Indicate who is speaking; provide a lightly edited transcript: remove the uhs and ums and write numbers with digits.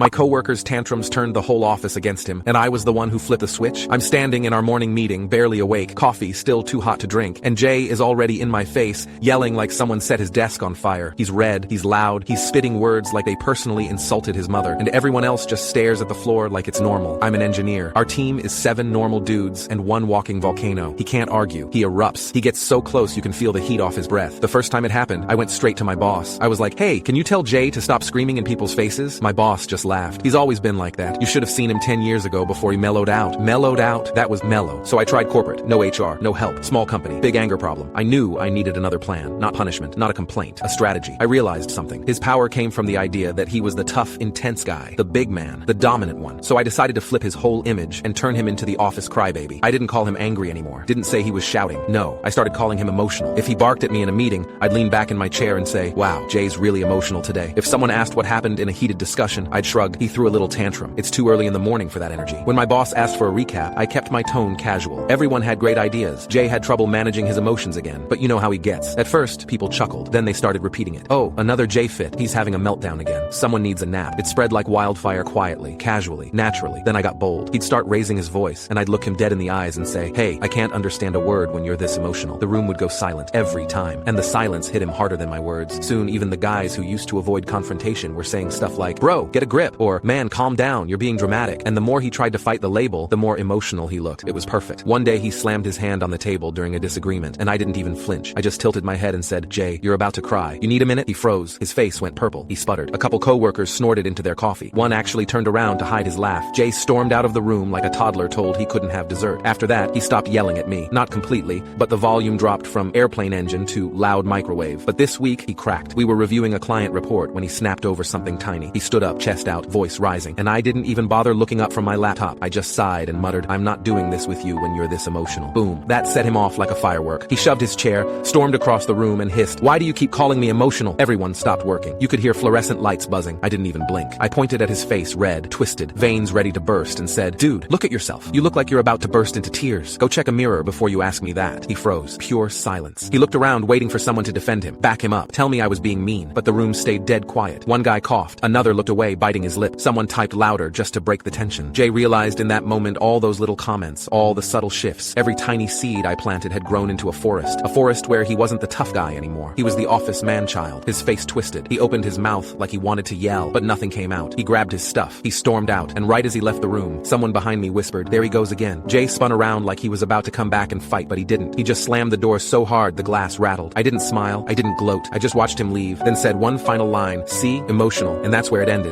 Speaker 1: My coworker's tantrums turned the whole office against him, and I was the one who flipped the switch. I'm standing in our morning meeting, barely awake, coffee still too hot to drink, and Jay is already in my face, yelling like someone set his desk on fire. He's red, he's loud, he's spitting words like they personally insulted his mother, and everyone else just stares at the floor like it's normal. I'm an engineer. Our team is 7 normal dudes and 1 walking volcano. He can't argue. He erupts. He gets so close you can feel the heat off his breath. The first time it happened, I went straight to my boss. I was like, hey, can you tell Jay to stop screaming in people's faces? My boss just laughed. He's always been like that. You should have seen him 10 years ago before he mellowed out. Mellowed out? That was mellow. So I tried corporate. No HR. No help. Small company. Big anger problem. I knew I needed another plan. Not punishment. Not a complaint. A strategy. I realized something. His power came from the idea that he was the tough, intense guy. The big man. The dominant one. So I decided to flip his whole image and turn him into the office crybaby. I didn't call him angry anymore. Didn't say he was shouting. No. I started calling him emotional. If he barked at me in a meeting, I'd lean back in my chair and say, wow, Jay's really emotional today. If someone asked what happened in a heated discussion, I'd shrug. He threw a little tantrum. It's too early in the morning for that energy. When my boss asked for a recap, I kept my tone casual. Everyone had great ideas. Jay had trouble managing his emotions again, but you know how he gets. At first, people chuckled. Then they started repeating it. Oh, another Jay fit. He's having a meltdown again. Someone needs a nap. It spread like wildfire quietly, casually, naturally. Then I got bold. He'd start raising his voice, and I'd look him dead in the eyes and say, hey, I can't understand a word when you're this emotional. The room would go silent every time, and the silence hit him harder than my words. Soon, even the guys who used to avoid confrontation were saying stuff like, bro, get a grip, or man, calm down, you're being dramatic. And the more he tried to fight the label, the more emotional he looked. It was perfect. One day he slammed his hand on the table during a disagreement, and I didn't even flinch. I just tilted my head and said, Jay, you're about to cry. You need a minute? He froze. His face went purple. He sputtered. A couple coworkers snorted into their coffee. One actually turned around to hide his laugh. Jay stormed out of the room like a toddler told he couldn't have dessert. After that, he stopped yelling at me. Not completely, but the volume dropped from airplane engine to loud microwave. But this week, he cracked. We were reviewing a client report when he snapped over something tiny. He stood up, chest out, voice rising, and I didn't even bother looking up from my laptop. I just sighed and muttered, I'm not doing this with you when you're this emotional. Boom. That set him off like a firework. He shoved his chair, stormed across the room, and hissed, why do you keep calling me emotional? Everyone stopped working. You could hear fluorescent lights buzzing. I didn't even blink. I pointed at his face, red, twisted, veins ready to burst, and said, dude, look at yourself. You look like you're about to burst into tears. Go check a mirror before you ask me that. He froze. Pure silence. He looked around, waiting for someone to defend him, back him up, tell me I was being mean, but the room stayed dead quiet. One guy coughed. Another looked away, biting his lip. Someone typed louder just to break the tension. Jay realized in that moment all those little comments, all the subtle shifts. Every tiny seed I planted had grown into a forest where he wasn't the tough guy anymore. He was the office man-child. His face twisted. He opened his mouth like he wanted to yell, but nothing came out. He grabbed his stuff. He stormed out, and right as he left the room, someone behind me whispered, there he goes again. Jay spun around like he was about to come back and fight, but he didn't. He just slammed the door so hard the glass rattled. I didn't smile. I didn't gloat. I just watched him leave, then said one final line, see, emotional, and that's where it ended.